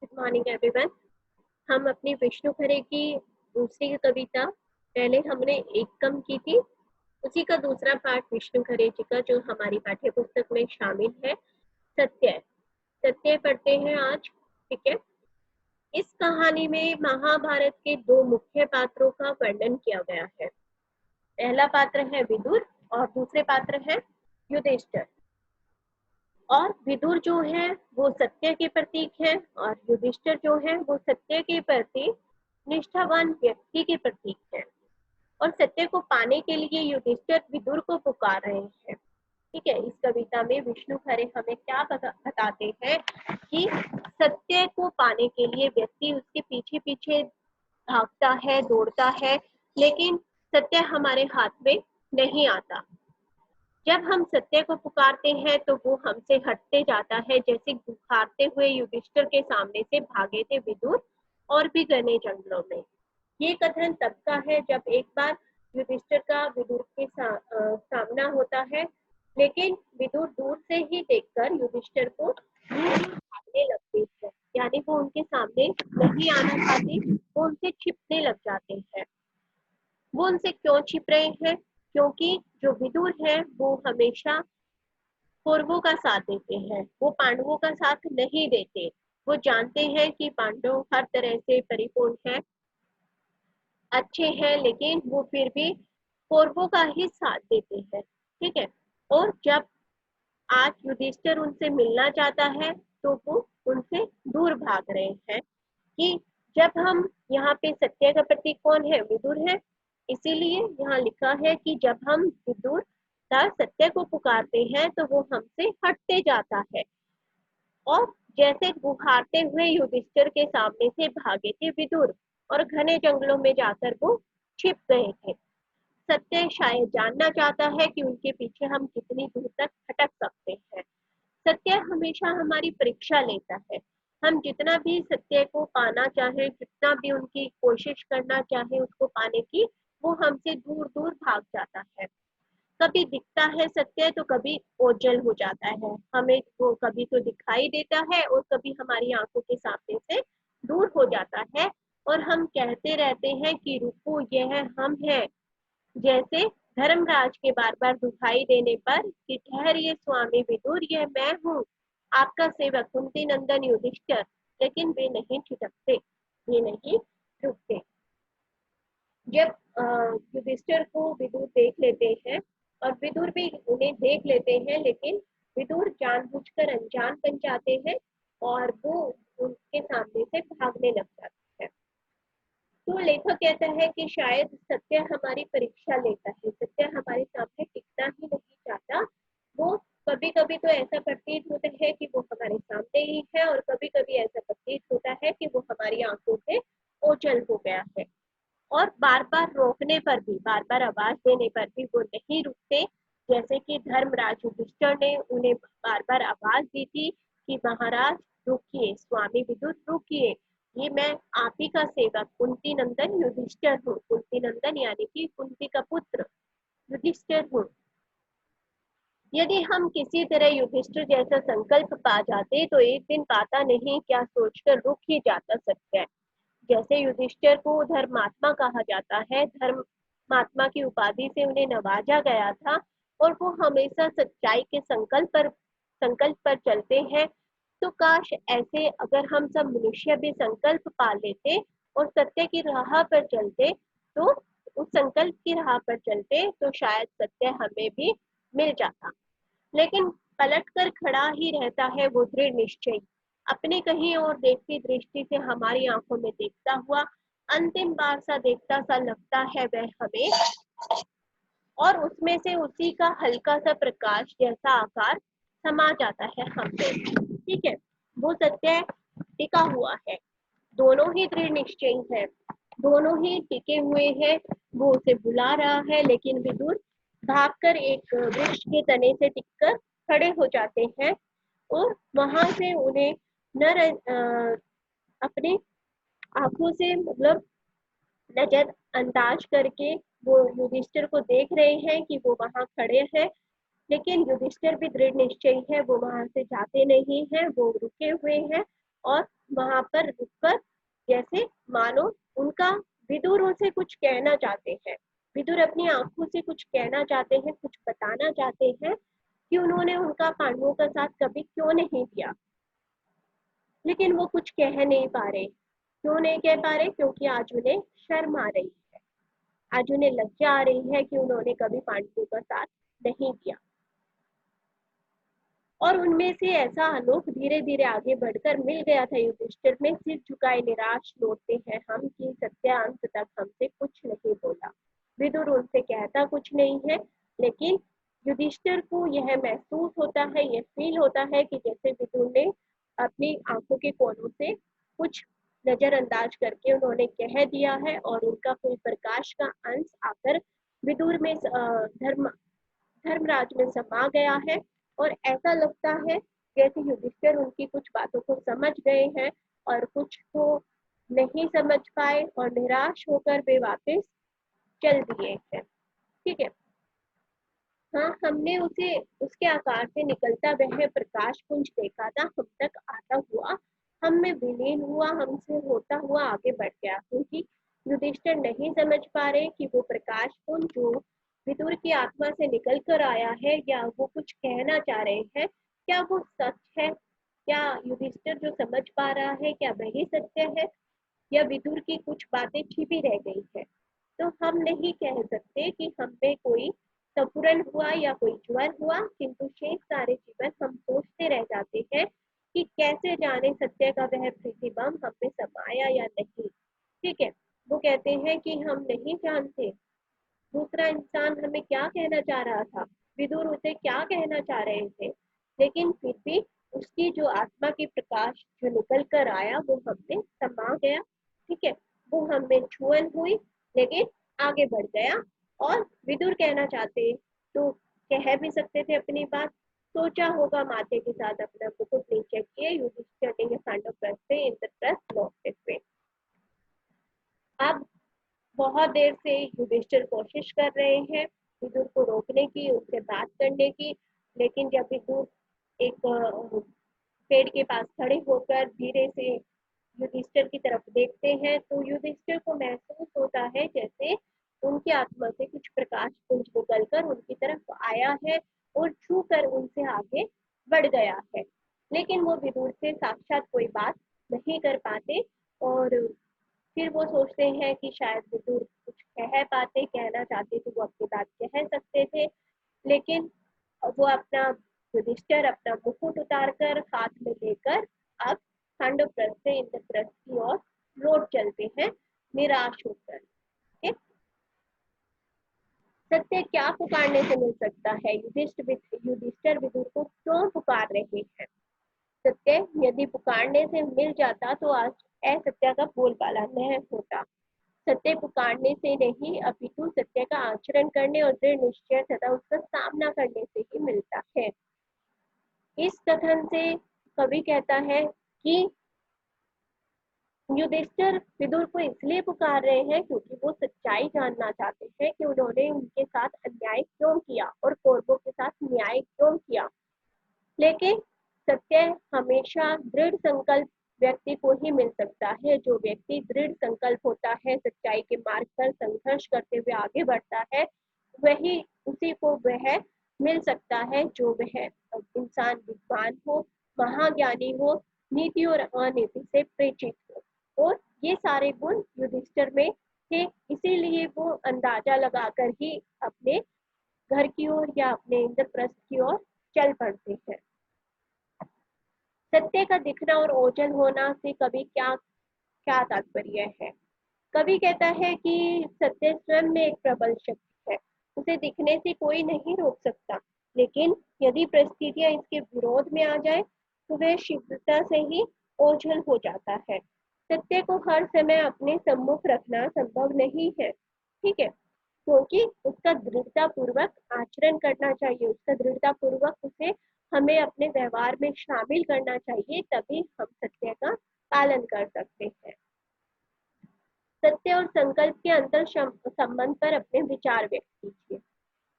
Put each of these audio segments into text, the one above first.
Good morning everyone. हम अपनी विष्णु खरे की दूसरी कविता पहले हमने एकम की थी, उसी का दूसरा पार्ट विष्णु खरे जी का जो हमारी पाठ्य पुस्तक में शामिल है, सत्य। सत्य पढ़ते हैं आज। ठीक है। इस कहानी में महाभारत के दो मुख्य पात्रों का वर्णन किया गया है। पहला पात्र है विदुर और दूसरे पात्र है युधिष्ठिर। और विदुर जो है वो सत्य के प्रतीक है और युधिष्ठिर जो है वो सत्य के प्रति निष्ठावान व्यक्ति के प्रतीक है। और सत्य को पाने के लिए युधिष्ठिर विदुर को पुकार रहे हैं। ठीक है। इस कविता में विष्णु खरे हमें क्या बताते हैं कि सत्य को पाने के लिए व्यक्ति उसके पीछे पीछे भागता है, दौड़ता है, लेकिन सत्य हमारे हाथ में नहीं आता। जब हम सत्य को पुकारते हैं तो वो हमसे हटते जाता है, जैसे गुहारते हुए युधिष्ठिर के सामने से भागे थे विदुर और भी घने जंगलों में। ये कथन तब का है जब एक बार युधिष्ठिर का विदुर के सामना होता है, लेकिन विदुर दूर से ही देखकर युधिष्ठिर को भागने लगते हैं, यानी वो उनके सामने नहीं आना चाहते, वो उनसे छिपने लग जाते हैं। वो उनसे क्यों छिप रहे हैं? क्योंकि जो विदुर है वो हमेशा कौरवों का साथ देते हैं, वो पांडवों का साथ नहीं देते। वो जानते हैं कि पांडव हर तरह से परिपूर्ण है, अच्छे हैं, लेकिन वो फिर भी कौरवों का ही साथ देते हैं। ठीक है। और जब आज युधिष्ठिर उनसे मिलना चाहता है तो वो उनसे दूर भाग रहे हैं कि जब हम यहाँ पे सत्य का प्रतीक कौन है? विदुर है। इसीलिए यहाँ लिखा है कि जब हम विदुर का सत्य को पुकारते हैं तो वो हमसे हटते जाता है। और जैसे गुहारते हुए युधिष्ठिर के सामने से भागे थे विदुर और घने जंगलों में जाकर वो छिप गए थे। सत्य शायद जानना चाहता है कि उनके पीछे हम कितनी दूर तक भटक सकते हैं। सत्य हमेशा हमारी परीक्षा लेता है। हम जितना भी सत्य को पाना चाहे, जितना भी उनकी कोशिश करना चाहे उसको पाने की, वो हमसे दूर दूर भाग जाता है। कभी दिखता है सत्य तो कभी ओझल हो जाता है, हमें वो कभी तो दिखाई देता है और कभी हमारी आंखों के सामने से दूर हो जाता है। और हम कहते रहते हैं कि रुको, यह हम हैं। जैसे धर्मराज के बार बार दुहाई देने पर कि ठहरिए स्वामी विदुर, यह मैं हूँ, आपका सेवक कुंती नंदन युधिष्ठिर। लेकिन वे नहीं छिटकते, ये नहीं रुकते। जब युधिष्ठिर को विदुर देख लेते हैं और विदुर भी उन्हें देख लेते हैं, लेकिन विदुर जानबूझकर अनजान बन जाते हैं और वो उनके सामने से भागने लग जाते हैं। तो लेखक कहता है कि शायद सत्य हमारी परीक्षा लेता है, सत्य हमारे सामने टिकना ही नहीं चाहता। वो कभी कभी तो ऐसा प्रतीत होता है कि वो हमारे सामने ही है और कभी कभी ऐसा प्रतीत होता है कि वो हमारी आंखों से ओझल हो गया है। और बार बार रोकने पर भी, बार बार आवाज देने पर भी वो नहीं रुकते। जैसे कि धर्मराज युधिष्ठिर ने उन्हें बार बार आवाज दी थी कि महाराज रुकिए, स्वामी विदुर रुकिए, ये मैं आप ही का सेवक कुंती नंदन युधिष्ठिर हूँ। कुंती नंदन यानी कि कुंती का पुत्र युधिष्ठिर हूँ। यदि हम किसी तरह युधिष्ठिर जैसा संकल्प पा जाते तो एक दिन पाता नहीं क्या सोचकर रुक ही जाता सत्य। जैसे युधिष्ठिर को धर्मात्मा कहा जाता है, धर्मात्मा की उपाधि से उन्हें नवाजा गया था और वो हमेशा सच्चाई के संकल्प पर चलते हैं। तो काश ऐसे अगर हम सब मनुष्य भी संकल्प पा लेते और सत्य की राह पर चलते, तो उस संकल्प की राह पर चलते तो शायद सत्य हमें भी मिल जाता। लेकिन पलट कर खड़ा ही रहता है वो दृढ़ निश्चय, अपने कहीं और देखती दृष्टि से हमारी आंखों में देखता हुआ, अंतिम बार सा देखता सा लगता है वह हमें, और उसमें से उसी का हल्का सा प्रकाश जैसा आकार समा जाता है हम पे। ठीक है। वो सत्य टिका हुआ है, दोनों ही दृढ़ निश्चय है, दोनों ही टिके हुए हैं। वो उसे बुला रहा है, लेकिन विदुर भागकर एक वृक्ष के तने से टिककर खड़े हो जाते हैं और वहां से उन्हें अपने आंखों से मतलब नजर अंदाज करके वो युधिष्ठिर को देख रहे हैं कि वो वहां खड़े हैं। लेकिन युधिष्ठिर भी दृढ़ निश्चयी है, वो वहां से जाते नहीं है, वो रुके हुए हैं और वहां पर रुककर जैसे मानो उनका विदुर उनसे कुछ कहना चाहते हैं, विदुर अपनी आंखों से कुछ कहना चाहते हैं, कुछ बताना चाहते हैं कि उन्होंने उनका पांडवों का साथ कभी क्यों नहीं दिया, लेकिन वो कुछ कह नहीं पा रहे। क्यों नहीं कह पा रहे? क्योंकि आज उन्हें शर्म आ रही है, आज उन्हें लज्जा आ रही है कि उन्होंने कभी पांडवों का साथ नहीं दिया। और उनमें से ऐसा आलोक धीरे धीरे आगे बढ़कर मिल गया था युधिष्ठिर में। सिर झुकाए निराश लौटते हैं हम कि सत्य अंत तक हमसे कुछ नहीं बोला। विदुर उनसे कहता कुछ नहीं है, लेकिन युधिष्ठिर को यह महसूस होता है, यह फील होता है कि जैसे विदुर ने अपनी आंखों के कोनों से कुछ नजरअंदाज करके उन्होंने कह दिया है और उनका कोई प्रकाश का अंश आकर विदुर में धर्मराज में समा गया है। और ऐसा लगता है जैसे युधिष्ठिर उनकी कुछ बातों को समझ गए हैं और कुछ को नहीं समझ पाए और निराश होकर वे वापस चल दिए हैं। ठीक है। हाँ, हमने उसे उसके आकार से निकलता वह प्रकाश पुंज देखा था, हम तक आता हुआ, हम में विलीन हुआ, हमसे होता हुआ आगे बढ़ गया, क्योंकि युधिष्ठिर नहीं समझ पा रहे कि वो प्रकाश पुंज जो विदुर की आत्मा से निकल कर आया है या वो कुछ कहना चाह रहे हैं, क्या वो सच है? क्या युधिष्ठिर जो समझ पा रहा है क्या वही सत्य है, या विदुर की कुछ बातें छिपी रह गई है? तो हम नहीं कह सकते कि हम में कोई संपूर्ण हुआ या कोई ज्वर हुआ, किंतु शेष सारे जीवन हम सोचते रह जाते हैं कि कैसे जाने सत्य का वह प्रतिबिंब हम में समाया या नहीं। ठीक है। वो कहते हैं कि हम नहीं जानते दूसरा इंसान हमें क्या कहना चाह रहा था, विदुर उसे क्या कहना चाह रहे थे, लेकिन फिर भी उसकी जो आत्मा की प्रकाश जो निकल कर आया वो हमने समा गया। ठीक है। वो हमें छुअन हुई, लेकिन आगे बढ़ गया। और विदुर कहना चाहते तो कह भी सकते थे अपनी बात, सोचा होगा माथे के साथ अपना मुकुट नीचे किए युधिष्ठिर ने खांडव से इंद्रप्रस्थ लौटते हुए। अब बहुत देर से युधिष्ठिर कोशिश कर रहे हैं विदुर को रोकने की, उनसे बात करने की, लेकिन जब विदुर एक पेड़ के पास खड़े होकर धीरे से युधिष्ठिर की तरफ देखते हैं तो युधिष्ठिर को महसूस होता है जैसे उनकी आत्मा से कुछ प्रकाश पुंज निकलकर उनकी तरफ आया है और छू कर उनसे आगे बढ़ गया है, लेकिन वो विदुर से साक्षात कोई बात नहीं कर पाते। और फिर वो सोचते हैं कि शायद विदुर कुछ कह पाते, कहना चाहते तो वो अपनी बात कह सकते थे, लेकिन वो अपना युधिष्ठिर अपना मुकुट उतार कर हाथ में लेकर अब खांडवप्रस्थ से इंद्रप्रस्थ की ओर लौट चलते हैं निराश होकर। ठीक? सत्य क्या पुकारने से मिल सकता है? युधिष्ठिर विदुर को क्यों पुकार रहे हैं? सत्य यदि पुकारने से मिल जाता तो आज असत्य का बोलबाला न होता। सत्य पुकारने से नहीं अपितु सत्य का आचरण करने और दृढ़ निश्चय तथा उसका सामना करने से ही मिलता है। इस कथन से कवि कहता है कि युधिष्ठिर विदुर को इसलिए पुकार रहे हैं क्योंकि वो सच्चाई जानना चाहते हैं कि उन्होंने उनके साथ अन्याय क्यों किया और कौरवों के साथ न्याय क्यों किया। लेकिन सत्य हमेशा दृढ़ संकल्प व्यक्ति को ही मिल सकता है। जो व्यक्ति दृढ़ संकल्प होता है, सच्चाई के मार्ग पर संघर्ष करते हुए आगे बढ़ता है, वही उसी को वह मिल सकता है जो वह इंसान विद्वान हो, महाज्ञानी हो, नीति और अनीति से परिचित हो। और ये सारे गुण युधिष्ठिर में थे, इसीलिए वो अंदाजा लगाकर ही अपने घर की ओर या अपने इंद्रप्रस्थ की ओर चल पड़ते हैं। सत्य का दिखना और ओझल होना से कवि क्या क्या तात्पर्य है? कवि कहता है कि सत्य स्वयं में एक प्रबल शक्ति है, उसे दिखने से कोई नहीं रोक सकता, लेकिन यदि परिस्थितियां इसके विरोध में आ जाए तो वह शीघ्रता से ही ओझल हो जाता है। सत्य को हर समय अपने सम्मुख रखना संभव नहीं है। ठीक है। क्योंकि उसका दृढ़ता पूर्वक आचरण करना चाहिए, उसका दृढ़ता पूर्वक उसे हमें अपने व्यवहार में शामिल करना चाहिए, तभी हम सत्य का पालन कर सकते हैं। सत्य और संकल्प के अंतर संबंध पर अपने विचार व्यक्त कीजिए।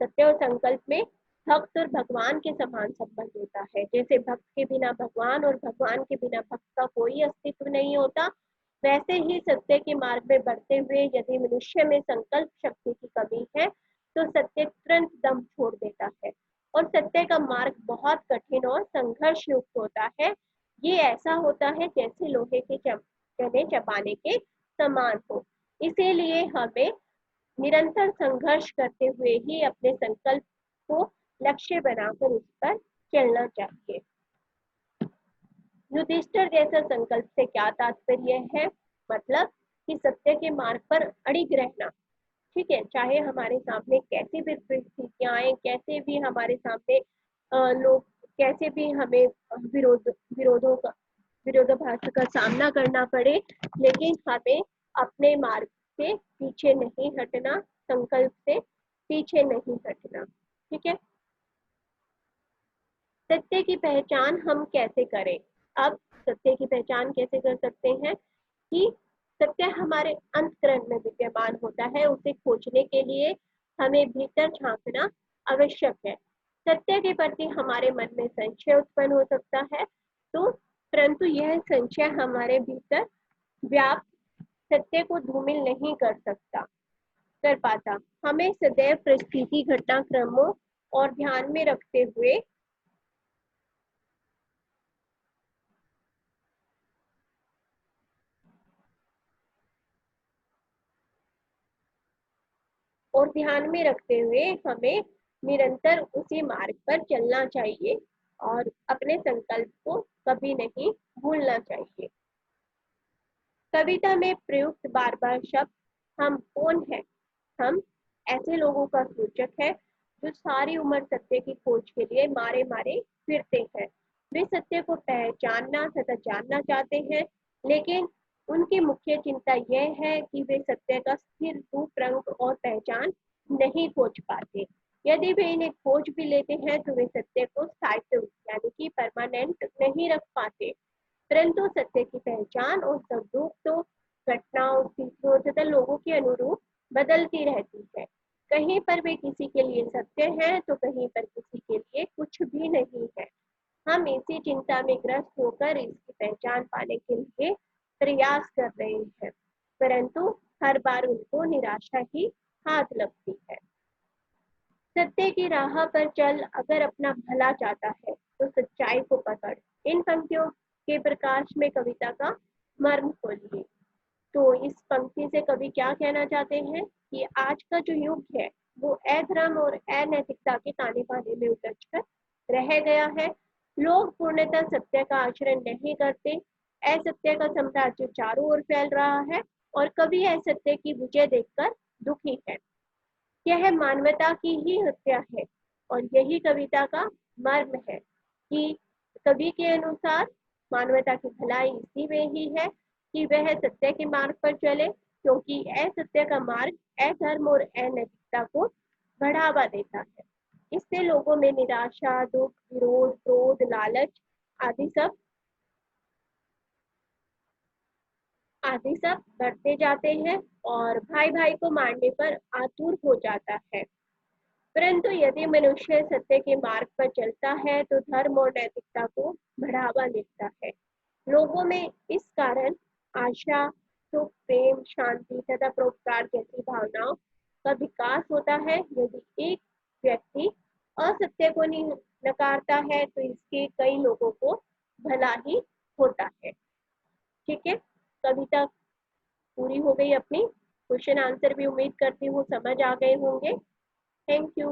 सत्य और संकल्प में भक्त और भगवान के समान संबंध होता है। जैसे भक्त के बिना भगवान और भगवान के बिना भक्त का कोई अस्तित्व नहीं होता, वैसे ही सत्य के मार्ग में बढ़ते हुए यदि मनुष्य में संकल्प शक्ति की कमी है तो सत्य तुरंत दम छोड़ देता है और सत्य का मार्ग बहुत कठिन और संघर्ष युक्त होता है। ये ऐसा होता है जैसे लोहे के चने चबाने के समान हो। इसीलिए हमें निरंतर संघर्ष करते हुए ही अपने संकल्प को लक्ष्य बनाकर उस पर चलना चाहिए। युधिष्ठिर जैसा संकल्प से क्या तात्पर्य है? मतलब कि सत्य के मार्ग पर अड़िग रहना। ठीक है, चाहे हमारे सामने कैसी भी परिस्थितियां आए, कैसे भी हमारे सामने लोग कैसे भी हमें विरोधाभास का सामना करना पड़े, लेकिन हमें अपने मार्ग से पीछे नहीं हटना, संकल्प से पीछे नहीं हटना। ठीक है, सत्य की पहचान हम कैसे करें? अब सत्य की पहचान कैसे कर सकते हैं कि सत्य हमारे अंतःकरण में विद्यमान होता है, उसे खोजने के लिए हमें भीतर झांकना आवश्यक है। सत्य के प्रति हमारे मन में संशय उत्पन्न हो सकता है, तो परंतु यह संशय हमारे भीतर व्याप्त सत्य को धूमिल नहीं कर पाता। हमें सदैव परिस्थिति घटनाक्रमों और ध्यान में रखते हुए हमें निरंतर उसी मार्ग पर चलना चाहिए और अपने संकल्प को कभी नहीं भूलना चाहिए। कविता में प्रयुक्त बार बार शब्द हम कौन है? हम ऐसे लोगों का सूचक है जो सारी उम्र सत्य की खोज के लिए मारे मारे फिरते हैं। वे सत्य को पहचानना तथा जानना चाहते हैं, लेकिन उनकी मुख्य चिंता यह है कि वे सत्य का स्थिर रूप, रंग और पहचान नहीं खोज पाते। यदि वे इन्हें खोज भी लेते हैं तो वे सत्य को स्थायित्व यानी कि परमानेंट नहीं रख पाते, परंतु सत्य की पहचान और स्वरूप तो घटनाओं, स्थितियों तथा लोगों के अनुरूप बदलती रहती है। कहीं पर वे किसी के लिए सत्य है तो कहीं पर किसी के लिए कुछ भी नहीं है। हम इसी चिंता में ग्रस्त होकर इसकी पहचान पाने के लिए प्रयास कर रहे हैं, परंतु हर बार उनको निराशा ही हाथ लगती है। सत्य की राह पर चल, अगर अपना भला चाहता है तो सच्चाई को पकड़। इन पंक्तियों के प्रकाश में कविता का मर्म खोलिए। तो इस पंक्ति से कवि क्या कहना चाहते हैं कि आज का जो युग है वो अधर्म और अनैतिकता के ताने बाने में उलझकर रह गया है। लोग पूर्णतः सत्य का आचरण नहीं करते। असत्य का साम्राज्य चारों ओर फैल रहा है और कवि असत्य की विजय देखकर दुखी है। यह मानवता की ही हत्या है और यही कविता का मर्म है कि कवि के अनुसार मानवता की भलाई इसी में ही है कि वह सत्य के मार्ग पर चले, क्योंकि असत्य का मार्ग अधर्म और अनैतिकता को बढ़ावा देता है। इससे लोगों में निराशा, दुख, विरोध, क्रोध, लालच आदि सब बढ़ते जाते हैं और भाई भाई को मारने पर आतुर हो जाता है। परंतु यदि मनुष्य सत्य के मार्ग पर चलता है तो धर्म और नैतिकता को बढ़ावा मिलता है। लोगों में इस कारण आशा, सुख, प्रेम, शांति तथा परोपकार जैसी भावनाओं का विकास होता है। यदि एक व्यक्ति असत्य को नकारता है तो इसके कई लोगों को भला ही होता है। ठीक है, कविता पूरी हो गई अपनी। क्वेश्चन आंसर भी उम्मीद करती हूँ समझ आ गए होंगे। Thank you.